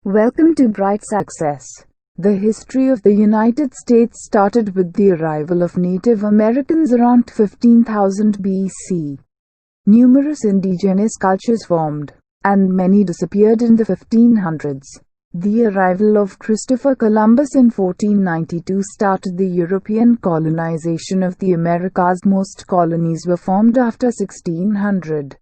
Welcome to Bright Success. The history of the United States started with the arrival of Native Americans around 15,000 BC. Numerous indigenous cultures formed, and many disappeared in the 1500s. The arrival of Christopher Columbus in 1492 started the European colonization of the Americas. Most colonies were formed after 1600.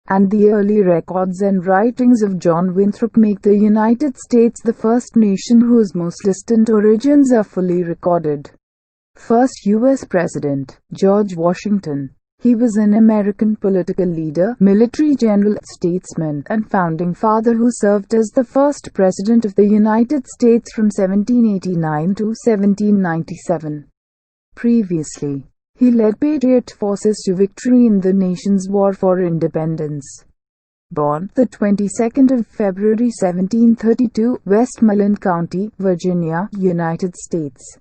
And the early records and writings of John Winthrop make the United States the first nation whose most distant origins are fully recorded. First U.S. President, George Washington. He was an American political leader, military general, statesman, and founding father who served as the first president of the United States from 1789 to 1797. Previously, he led Patriot forces to victory in the nation's war for independence. Born the 22nd of February 1732, Westmoreland County, Virginia, United States.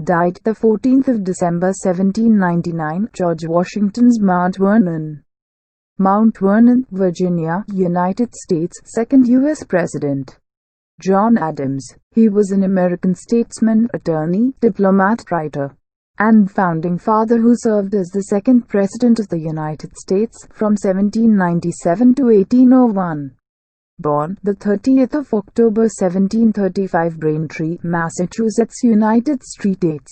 Died the 14th of December 1799, George Washington's Mount Vernon, Virginia, United States. Second U.S. President, John Adams. He was an American statesman, attorney, diplomat, writer, and founding father who served as the second President of the United States from 1797 to 1801. Born the 30th of October 1735, Braintree, Massachusetts, United States.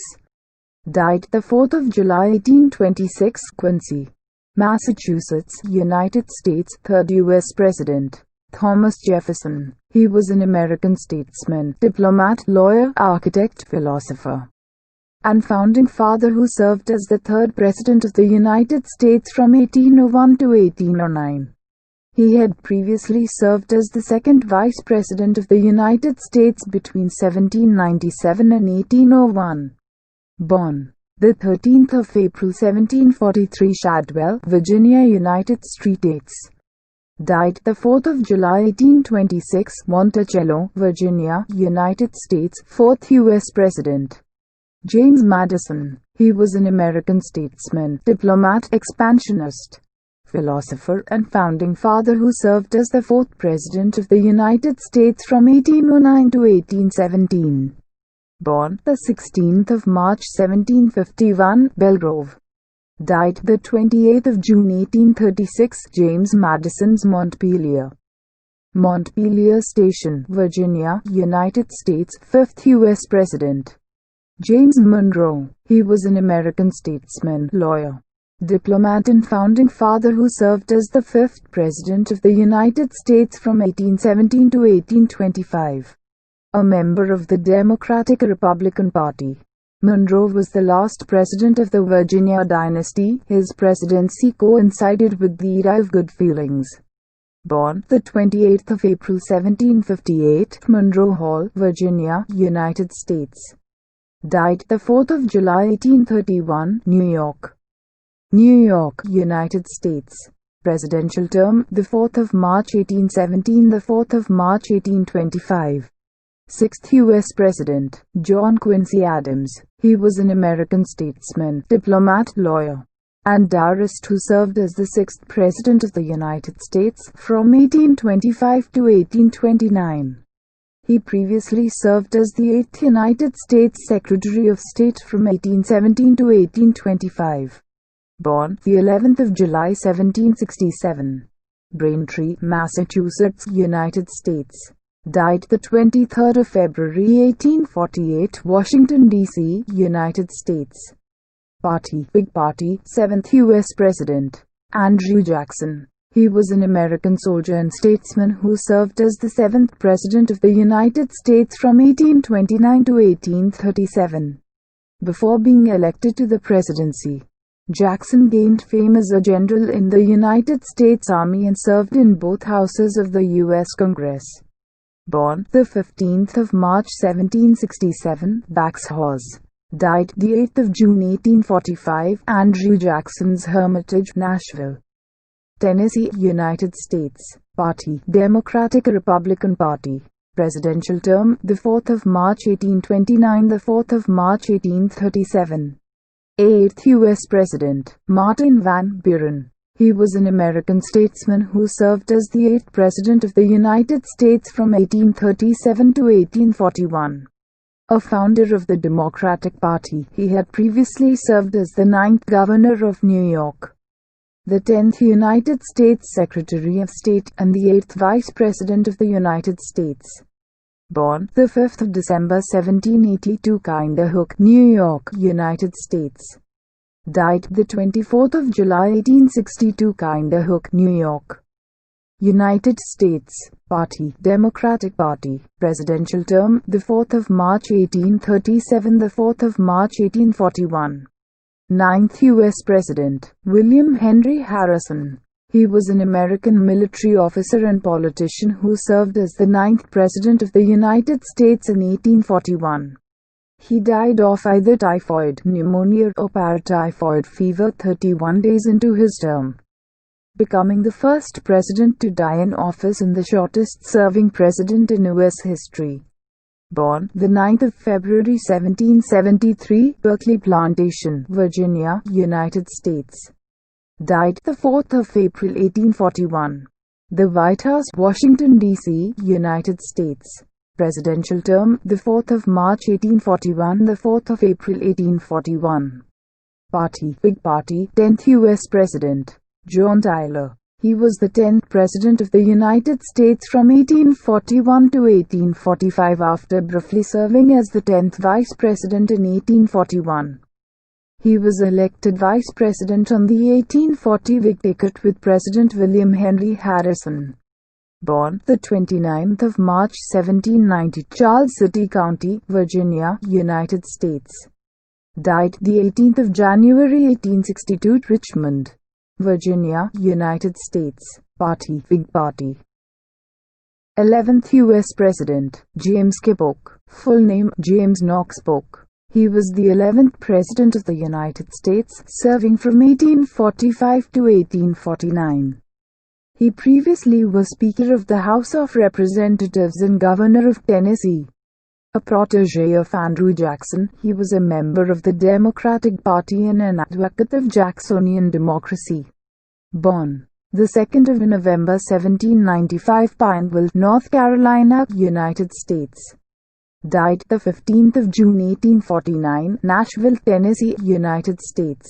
Died the 4th of July 1826, Quincy, Massachusetts, United States. Third U.S. President, Thomas Jefferson. He was an American statesman, diplomat, lawyer, architect, philosopher, and founding father who served as the third President of the United States from 1801 to 1809. He had previously served as the second Vice President of the United States between 1797 and 1801. Born the 13th of April 1743, Shadwell, Virginia, United States. Died the 4th of July 1826, Monticello, Virginia, United States. Fourth U.S. President, James Madison. He was an American statesman, diplomat, expansionist, philosopher, and founding father who served as the fourth President of the United States from 1809 to 1817. Born the 16th of March 1751, Belgrove. Died the 28th of June 1836, James Madison's Montpelier, Station, Virginia, United States. Fifth U.S. President, James Monroe. He was an American statesman, lawyer, diplomat, and founding father who served as the fifth President of the United States from 1817 to 1825. A member of the Democratic Republican Party, Monroe was the last president of the Virginia dynasty. His presidency coincided with the era of good feelings. Born the 28th of April 1758, Monroe Hall, Virginia, United States. Died the 4th of July 1831, New York, United States. Presidential term, the 4th of March 1817 the 4th of March 1825. Sixth U.S. President, John Quincy Adams. He was an American statesman, diplomat, lawyer, and diarist who served as the sixth President of the United States from 1825 to 1829. He previously served as the 8th United States Secretary of State from 1817 to 1825. Born the 11th of July 1767. Braintree, Massachusetts, United States. Died the 23rd of February 1848, Washington, D.C., United States. Big Party. Seventh U.S. President, Andrew Jackson. He was an American soldier and statesman who served as the seventh President of the United States from 1829 to 1837. Before being elected to the presidency, Jackson gained fame as a general in the United States Army and served in both houses of the U.S. Congress. Born the 15th of March 1767, Bexhawes. Died the 8th of June 1845, Andrew Jackson's Hermitage, Nashville, Tennessee, United States. Party, Democratic Republican Party. Presidential term, the 4th of March 1829 the 4th of March 1837. Eighth U.S. President, Martin Van Buren. He was an American statesman who served as the 8th President of the United States from 1837 to 1841. A founder of the Democratic Party, he had previously served as the 9th Governor of New York, the 10th United States Secretary of State, and the 8th Vice President of the United States. Born the 5th of December 1782, Kinderhook, New York, United States. Died the 24th of July 1862, Kinderhook, New York, United States. Party, Democratic Party. Presidential term, the 4th of March 1837, the 4th of March 1841. 9th U.S. President, William Henry Harrison. He was an American military officer and politician who served as the 9th President of the United States in 1841. He died of either typhoid, pneumonia, or paratyphoid fever 31 days into his term, becoming the first president to die in office and the shortest-serving president in U.S. history. Born the 9th of February 1773, Berkeley Plantation, Virginia, United States. Died the 4th of April 1841. The White House, Washington, D.C., United States. Presidential term, the 4th of March 1841, the 4th of April 1841. Party, Whig Party. 10th U.S. President, John Tyler. He was the 10th President of the United States from 1841 to 1845, after briefly serving as the 10th Vice President in 1841. He was elected Vice President on the 1840 Whig ticket with President William Henry Harrison. Born the 29th of March 1790, Charles City County, Virginia, United States. Died the 18th of January 1862, Richmond, Virginia, United States. Party, Whig Party. 11th U.S. President, James K. Polk. Full name, James Knox Polk. He was the 11th President of the United States, serving from 1845 to 1849. He previously was Speaker of the House of Representatives and Governor of Tennessee. A protege of Andrew Jackson, he was a member of the Democratic Party and an advocate of Jacksonian democracy. Born the 2nd of November 1795, Pineville, North Carolina, United States. Died the 15th of June 1849, Nashville, Tennessee, United States.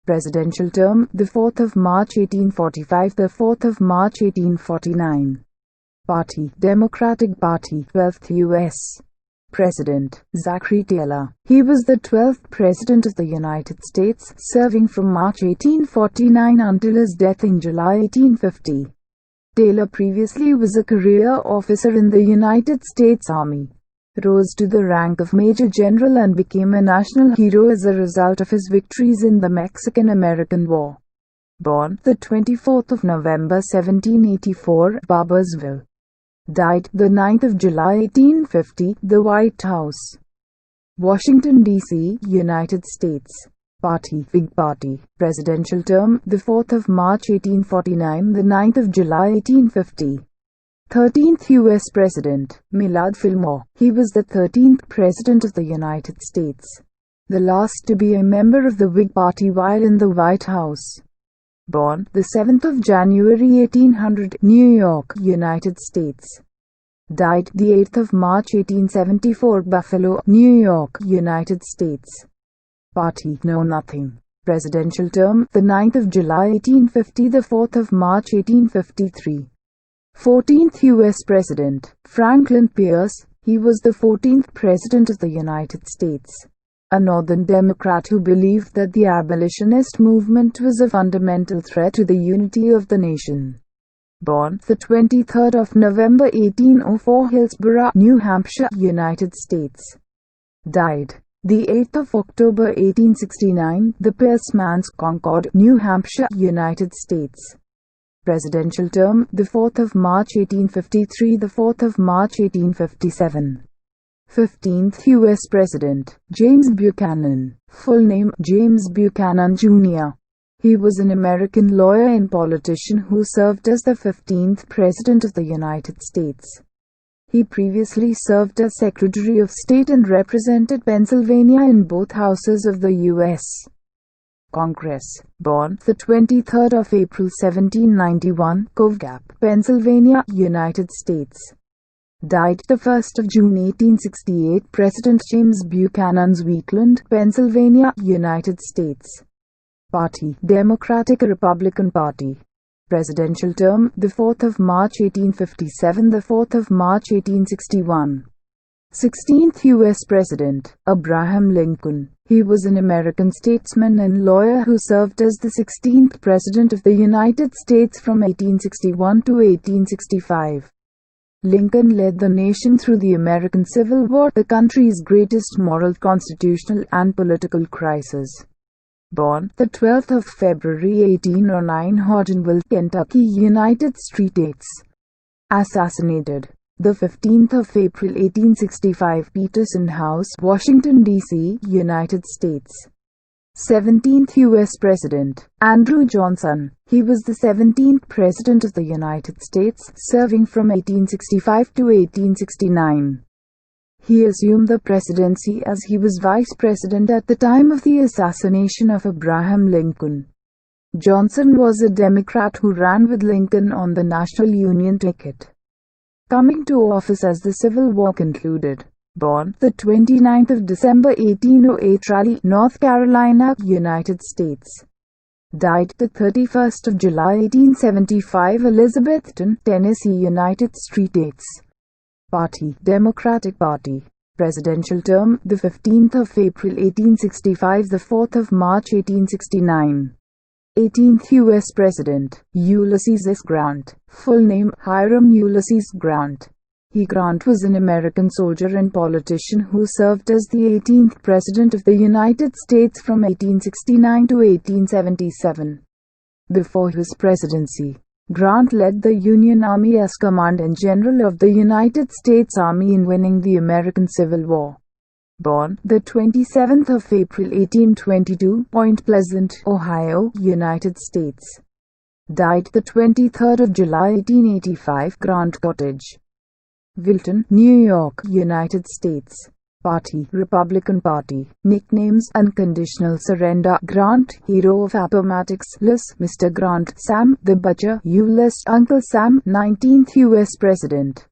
Presidential term, the 4th of March 1845, the 4th of March 1849. Party, Democratic Party. 12th U.S. President, Zachary Taylor. He was the 12th President of the United States, serving from March 1849 until his death in July 1850. Taylor previously was a career officer in the United States Army, rose to the rank of Major General and became a national hero as a result of his victories in the Mexican-American War. Born the 24th of November 1784, Barboursville. Died the 9th of July 1850, the White House, Washington, D.C., United States. Party, Whig Party. Presidential term, the 4th of March 1849, the 9th of July 1850. 13th U.S. President, Millard Fillmore. He was the 13th President of the United States, the last to be a member of the Whig Party while in the White House. Born the 7th of January 1800, New York, United States. Died the 8th of March 1874, Buffalo, New York, United States. Party, Know Nothing. Presidential term, the 9th of July 1850, the 4th of March 1853. 14th U.S. President, Franklin Pierce. He was the 14th President of the United States, a Northern Democrat who believed that the abolitionist movement was a fundamental threat to the unity of the nation. Born the 23rd of November 1804, Hillsborough, New Hampshire, United States. Died the 8th of October 1869, the Pierce Manse, Concord, New Hampshire, United States. Presidential term, the 4th of March 1853, the 4th of March 1857. 15th U.S. President, James Buchanan. Full name, James Buchanan, Jr. He was an American lawyer and politician who served as the 15th President of the United States. He previously served as Secretary of State and represented Pennsylvania in both houses of the U.S. Congress. Born the 23rd of April 1791, Cove Gap, Pennsylvania, United States. Died the 1st of June 1868, President James Buchanan's Wheatland, Pennsylvania, United States. Party: Democratic Republican Party. Presidential term: the 4th of March 1857, the 4th of March 1861. 16th U.S. President: Abraham Lincoln. He was an American statesman and lawyer who served as the 16th President of the United States from 1861 to 1865. Lincoln led the nation through the American Civil War, the country's greatest moral, constitutional, and political crisis. Born the 12th of February 1809, Hodgenville, Kentucky, United States. Assassinated the 15th of April 1865, Peterson House, Washington, D.C., United States. 17th U.S. President: Andrew Johnson. He was the 17th President of the United States, serving from 1865 to 1869. He assumed the presidency as he was vice president at the time of the assassination of Abraham Lincoln. Johnson was a Democrat who ran with Lincoln on the National Union ticket, coming to office as the Civil War concluded. Born the 29th of December 1808, Raleigh, North Carolina, United States. Died the 31st of July 1875, Elizabethton, Tennessee, United States. Party: Democratic Party. Presidential term: the 15th of April 1865, the 4th of March 1869. 18th U.S. President: Ulysses S. Grant. Full name: Hiram Ulysses Grant. Grant was an American soldier and politician who served as the 18th President of the United States from 1869 to 1877. Before his presidency, Grant led the Union Army as Commandant General of the United States Army in winning the American Civil War. Born the 27th of April 1822, Point Pleasant, Ohio, United States. Died the 23rd of July 1885, Grant Cottage, Wilton, New York, United States. Party: Republican Party. Nicknames: Unconditional Surrender, Grant, Hero of Appomattox, Liz, Mr. Grant, Sam, the Butcher, Ulysses, Uncle Sam. 19th U.S. President: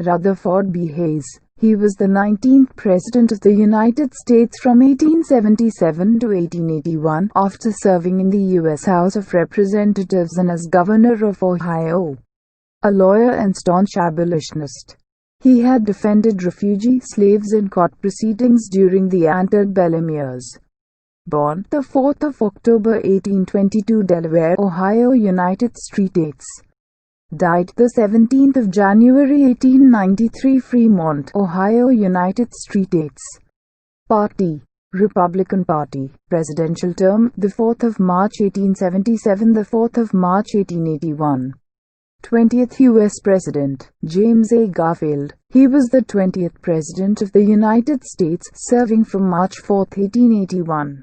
Rutherford B. Hayes. He was the 19th President of the United States from 1877 to 1881, after serving in the U.S. House of Representatives and as Governor of Ohio. A lawyer and staunch abolitionist, he had defended refugee slaves in court proceedings during the antebellum years. Born the 4th of October 1822, Delaware, Ohio, United States. Died the 17th of January 1893, Fremont, Ohio, United States. Party: Republican Party. Presidential term: the 4th of March 1877, the 4th of March 1881. 20th U.S. President: James A. Garfield. He was the 20th President of the United States, serving from March 4, 1881,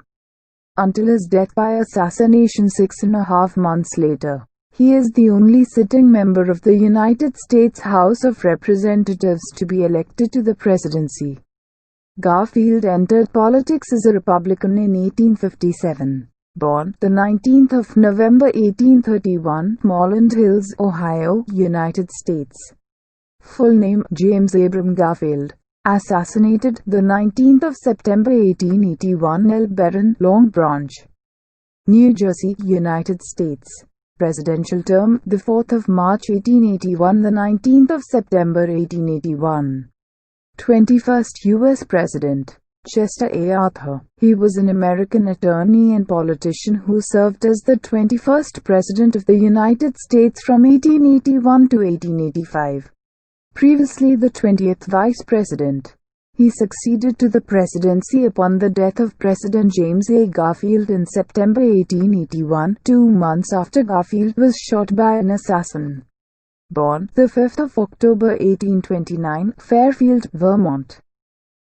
until his death by assassination 6.5 months later. He is the only sitting member of the United States House of Representatives to be elected to the presidency. Garfield entered politics as a Republican in 1857. Born the 19th of November 1831, Moreland Hills, Ohio, United States. Full name: James Abram Garfield. Assassinated the 19th of September 1881, El Baron, Long Branch, New Jersey, United States. Presidential term: the 4th of March 1881, the 19th of September 1881. 21st U.S. President: Chester A. Arthur. He was an American attorney and politician who served as the 21st President of the United States from 1881 to 1885. Previously the 20th Vice President. He succeeded to the presidency upon the death of President James A. Garfield in September 1881, 2 months after Garfield was shot by an assassin. Born the 5th of October 1829, Fairfield, Vermont,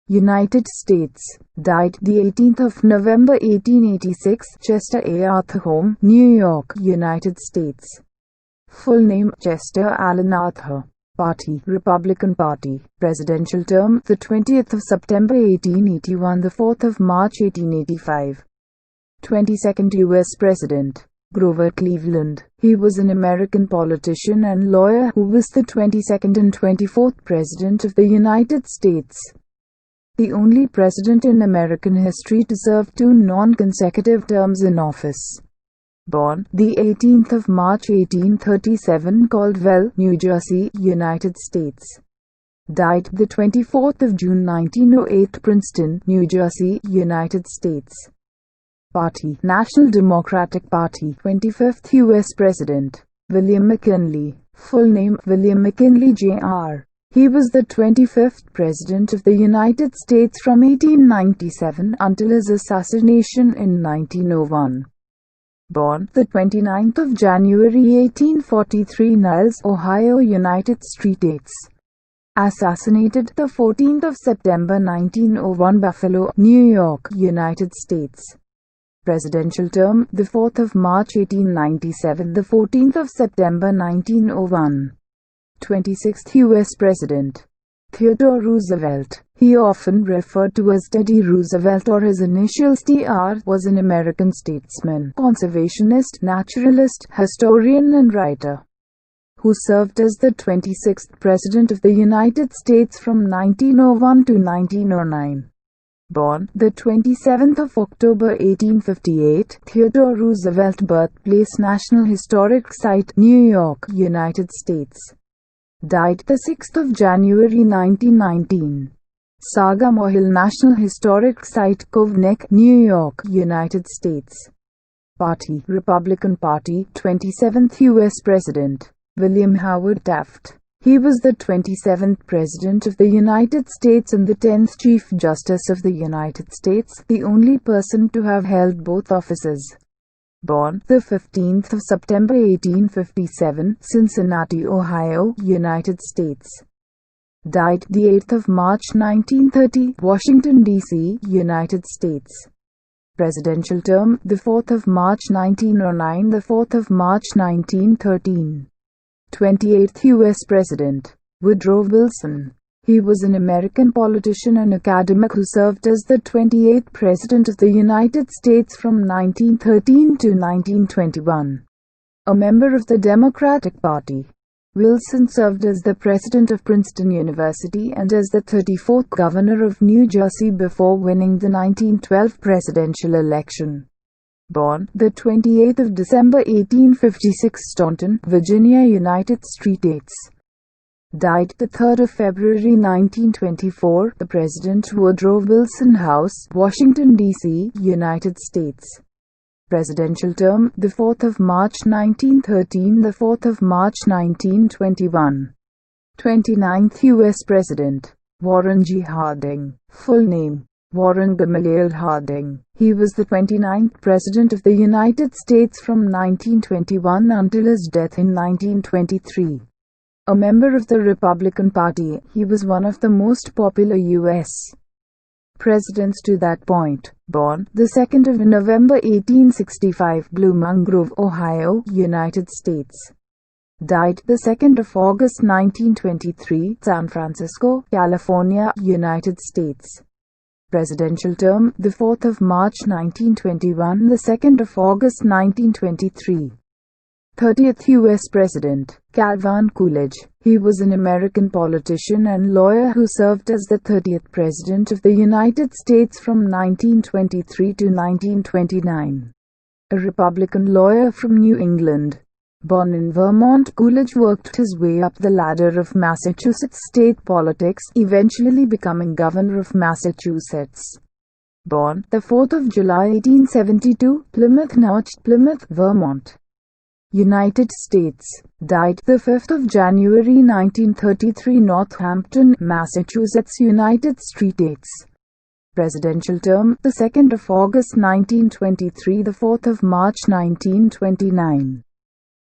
United States. Died the 18th of November 1886, Chester A. Arthur Home, New York, United States. Full name: Chester Allen Arthur. Party: Republican Party. Presidential term: the 20th of September 1881, the 4th of March 1885. 22nd US President Grover Cleveland. He was an American politician and lawyer who was the 22nd and 24th President of the United States, the only president in American history to serve 2 non-consecutive terms in office. Born the 18th of March 1837, Caldwell, New Jersey, United States. Died the 24th of June 1908, Princeton, New Jersey, United States. Party: National Democratic Party. 25th US President William McKinley. Full name: William McKinley Jr. He was the 25th President of the United States from 1897 until his assassination in 1901. Born the 29th of January 1843, Niles, Ohio, United States. Assassinated the 14th of September 1901, Buffalo, New York, United States. Presidential term: the 4th of March 1897, the 14th of September 1901. 26th US President Theodore Roosevelt. He, often referred to as Teddy Roosevelt or his initials TR, was an American statesman, conservationist, naturalist, historian and writer, who served as the 26th President of the United States from 1901 to 1909. Born the 27th of October 1858, Theodore Roosevelt Birthplace, National Historic Site, New York, United States. Died the 6th of January 1919. Sagamore Hill National Historic Site, Cove Neck, New York, United States. Party: Republican Party. 27th US President William Howard Taft. He was the 27th President of the United States and the 10th Chief Justice of the United States, the only person to have held both offices. Born the 15th of September 1857, Cincinnati, Ohio, United States. Died the 8th of March 1930, Washington, D.C., United States. Presidential term: the 4th of March 1909, the 4th of March 1913. 28th US President Woodrow Wilson. He was an American politician and academic who served as the 28th President of the United States from 1913 to 1921. A member of the Democratic Party, Wilson served as the president of Princeton University and as the 34th governor of New Jersey before winning the 1912 presidential election. Born the 28th of December 1856, Staunton, Virginia, United States. Died the 3rd of February 1924, the President Woodrow Wilson House, Washington, D.C., United States. Presidential term: the 4th of March 1913, the 4th of March 1921. 29th US President Warren G. Harding. Full name: Warren Gamaliel Harding. He was the 29th President of the United States from 1921 until his death in 1923. A member of the Republican Party, he was one of the most popular U.S. presidents to that point. Born the 2nd of November 1865, Blooming Grove, Ohio, United States. Died the 2nd of August 1923, San Francisco, California, United States. Presidential term: the 4th of March 1921, the 2nd of August 1923. 30th US President Calvin Coolidge. He was an American politician and lawyer who served as the 30th President of the United States from 1923 to 1929. A Republican lawyer from New England. Born in Vermont, Coolidge worked his way up the ladder of Massachusetts state politics, eventually becoming governor of Massachusetts. Born the 4th of July 1872, Plymouth Notch, Plymouth, Vermont, United States. Died the 5th of January 1933, Northampton, Massachusetts, United States. Presidential term: the 2nd of August 1923, the 4th of March 1929.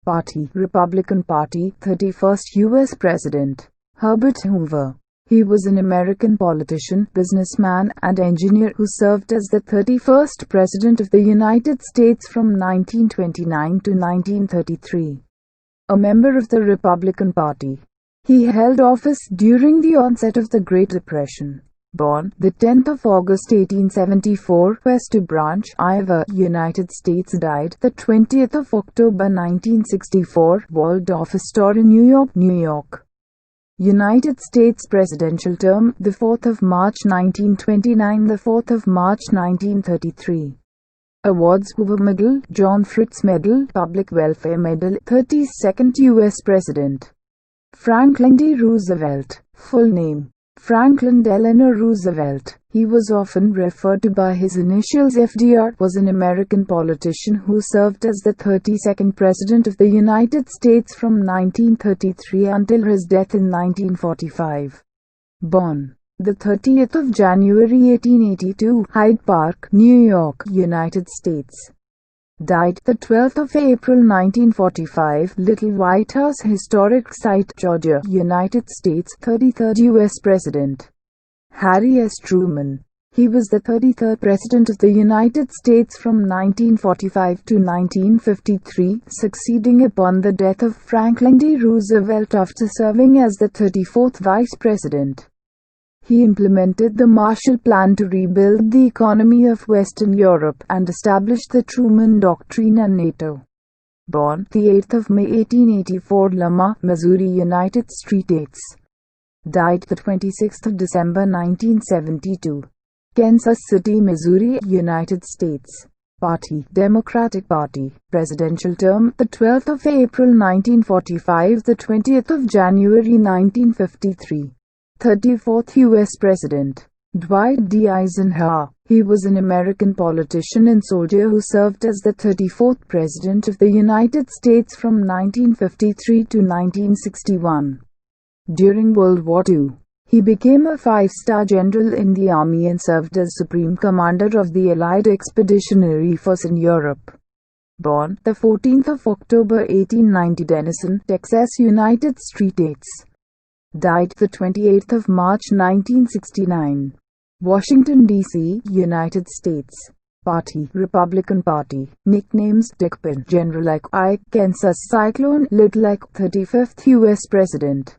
Party: Republican Party. 31st US President Herbert Hoover. He was an American politician, businessman, and engineer who served as the 31st President of the United States from 1929 to 1933. A member of the Republican Party, he held office during the onset of the Great Depression. Born the 10th of August 1874, West Branch, Iowa, United States. Died the 20th of October 1964, Waldorf Astoria, New York, New York. United States presidential term, the 4th of March 1929, the 4th of March 1933. Awards: Hoover Medal, John Fritz Medal, Public Welfare Medal. 32nd U.S. President Franklin D. Roosevelt. Full name: Franklin Delano Roosevelt. He was often referred to by his initials. FDR was an American politician who served as the 32nd President of the United States from 1933 until his death in 1945. Born the 30th of January 1882, Hyde Park, New York, United States. Died the 12th of April 1945, Little White House Historic Site, Georgia, United States. 33rd U.S. President Harry S. Truman. He was the 33rd President of the United States from 1945 to 1953, succeeding upon the death of Franklin D. Roosevelt after serving as the 34th Vice President. He implemented the Marshall Plan to rebuild the economy of Western Europe and established the Truman Doctrine and NATO. Born the 8th of May 1884, Lamar, Missouri, United States. Died the 26th of December 1972. Kansas City, Missouri, United States. Party: Democratic Party. Presidential term: the 12th of April 1945, the 20th of January 1953. 34th U.S. President Dwight D. Eisenhower. He was an American politician and soldier who served as the 34th President of the United States from 1953 to 1961. During World War II, he became a five-star general in the Army and served as Supreme Commander of the Allied Expeditionary Force in Europe. Born the 14th of October 1890, Denison, Texas, United States. Died the 28th of March 1969. Washington, D.C., United States. Party: Republican Party. Nicknames: Dickpin, General Ike, Kansas Cyclone, Little Ike. 35th U.S. President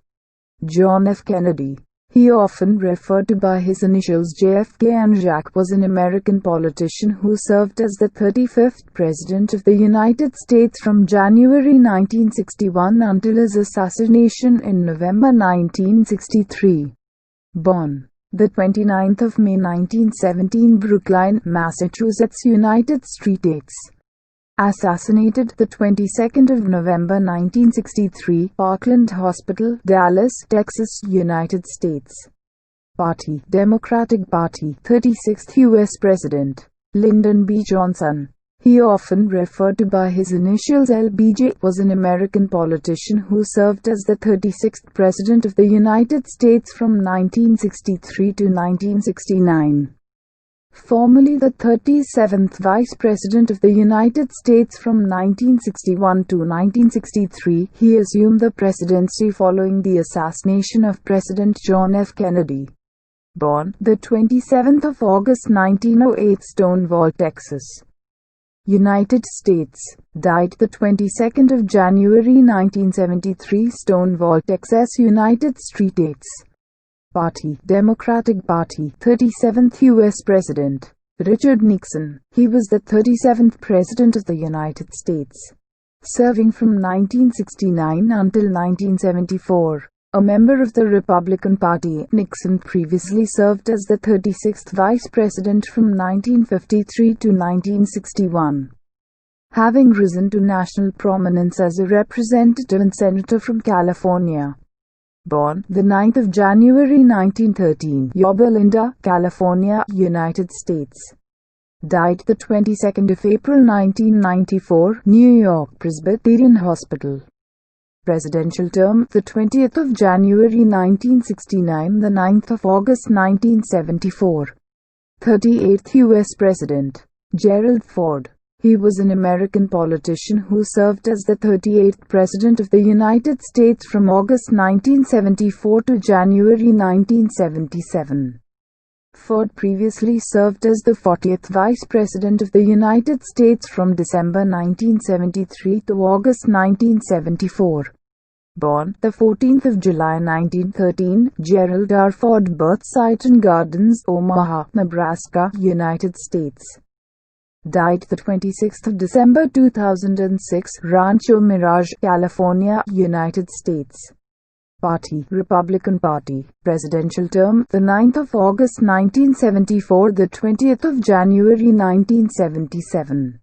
John F. Kennedy. He often referred to by his initials JFK and Jack, was an American politician who served as the 35th President of the United States from January 1961 until his assassination in November 1963. Born the 29th of May 1917, Brookline, Massachusetts, United States. Assassinated the 22nd of November 1963, Parkland Hospital, Dallas, Texas, United States. Party: Democratic Party. 36th U.S. President Lyndon B. Johnson. He often referred to by his initials LBJ, was an American politician who served as the 36th President of the United States from 1963 to 1969. Formerly the 37th Vice President of the United States from 1961 to 1963, he assumed the presidency following the assassination of President John F. Kennedy. Born the 27th of August 1908, Stonewall, Texas, United States. Died the 22nd of January 1973, Stonewall, Texas, United States. Party: Democratic Party. 37th U.S. President Richard Nixon. He was the 37th President of the United States, serving from 1969 until 1974. A member of the Republican Party, Nixon previously served as the 36th Vice President from 1953 to 1961. Having risen to national prominence as a representative and senator from California. Born the 9th of January 1913, Yorba Linda, California, United States. Died the 22nd of April 1994, New York Presbyterian Hospital. Presidential term: the 20th of January 1969, the 9th of August 1974. 38th U.S. President Gerald Ford. He was an American politician who served as the 38th President of the United States from August 1974 to January 1977. Ford previously served as the 40th Vice President of the United States from December 1973 to August 1974. Born the 14th of July 1913, Gerald R. Ford. Birth site in Gardens, Omaha, Nebraska, United States. Died the 26th of December 2006, Rancho Mirage, California, United States. Party, Republican Party. Presidential term, the 9th of August 1974, the 20th of January 1977.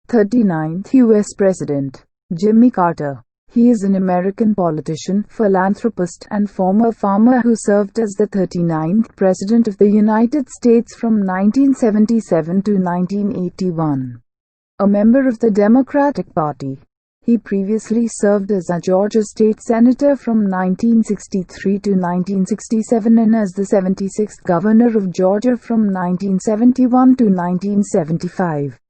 39th U.S. President, Jimmy Carter. He is an American politician, philanthropist, and former farmer who served as the 39th President of the United States from 1977 to 1981. A member of the Democratic Party. He previously served as a Georgia State Senator from 1963 to 1967 and as the 76th Governor of Georgia from 1971 to 1975.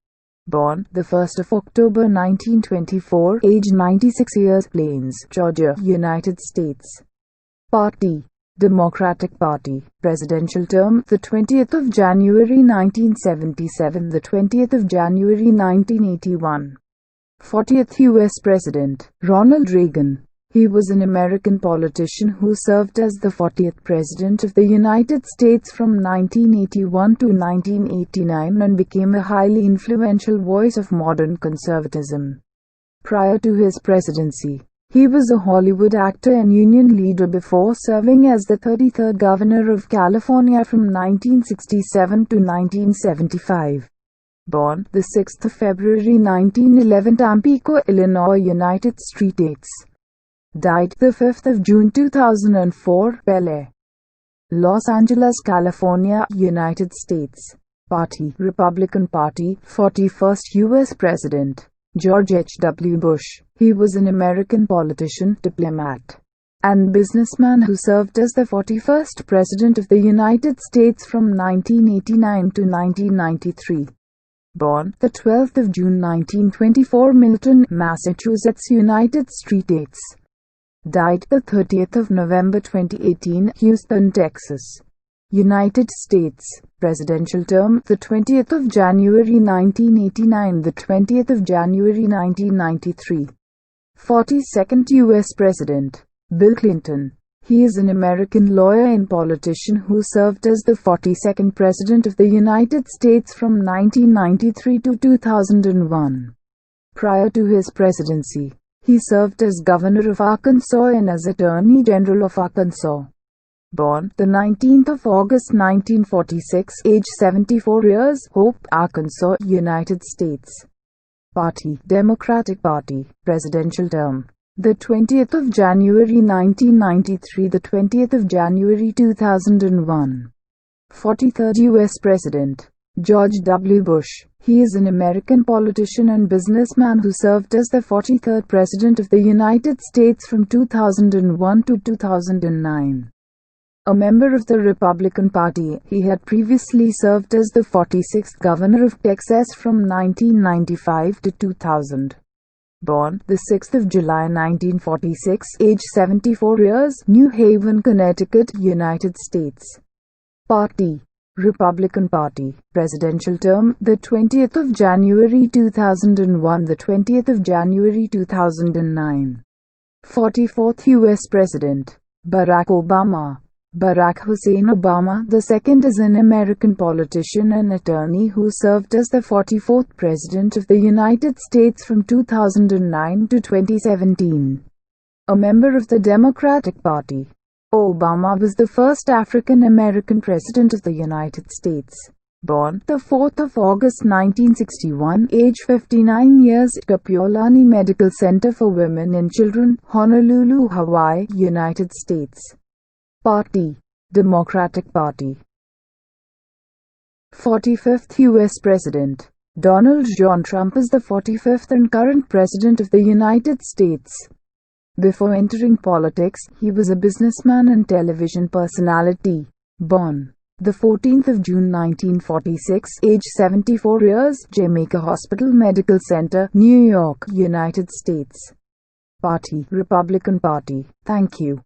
Born the 1st of October 1924, age 96 years, Plains, Georgia, United States. Party, Democratic Party. Presidential term, the 20th of January 1977, the 20th of January 1981. 40th U.S. President, Ronald Reagan. He was an American politician who served as the 40th President of the United States from 1981 to 1989 and became a highly influential voice of modern conservatism. Prior to his presidency, he was a Hollywood actor and union leader before serving as the 33rd Governor of California from 1967 to 1975. Born the 6th of February 1911, Tampico, Illinois, United States. Died the 5th of June 2004, Bel Air, Los Angeles, California, United States. Party, Republican Party. 41st U.S. President, George H. W. Bush. He was an American politician, diplomat, and businessman who served as the 41st President of the United States from 1989 to 1993. Born the 12th of June 1924, Milton, Massachusetts, United States. Died the 30th of November 2018, Houston, Texas, United States. Presidential term, the 20th of January 1989, the 20th of January 1993. 42nd U.S. President, Bill Clinton. He is an American lawyer and politician who served as the 42nd President of the United States from 1993 to 2001. Prior to his presidency, he served as Governor of Arkansas and as Attorney General of Arkansas. Born the 19th of August 1946, age 74 years, Hope, Arkansas, United States. Party, Democratic Party. Presidential term, the 20th of January 1993, the 20th of January 2001. 43rd U.S. President, George W. Bush. He is an American politician and businessman who served as the 43rd President of the United States from 2001 to 2009. A member of the Republican Party, he had previously served as the 46th Governor of Texas from 1995 to 2000. Born the 6th of July 1946, age 74 years, New Haven, Connecticut, United States. Party, Republican Party. Presidential term, the 20th of January 2001, the 20th of January 2009. 44th U.S. President, Barack Obama. Barack Hussein Obama II is an American politician and attorney who served as the 44th President of the United States from 2009 to 2017. A member of the Democratic Party, Obama was the first African American President of the United States. Born the 4th of August 1961, age 59 years, Kapiolani Medical Center for Women and Children, Honolulu, Hawaii, United States. Party, Democratic Party. 45th U.S. President, Donald John Trump is the 45th and current President of the United States. Before entering politics, he was a businessman and television personality. Born the 14th of June 1946, age 74 years, Jamaica Hospital Medical Center, New York, United States. Party, Republican Party. Thank you.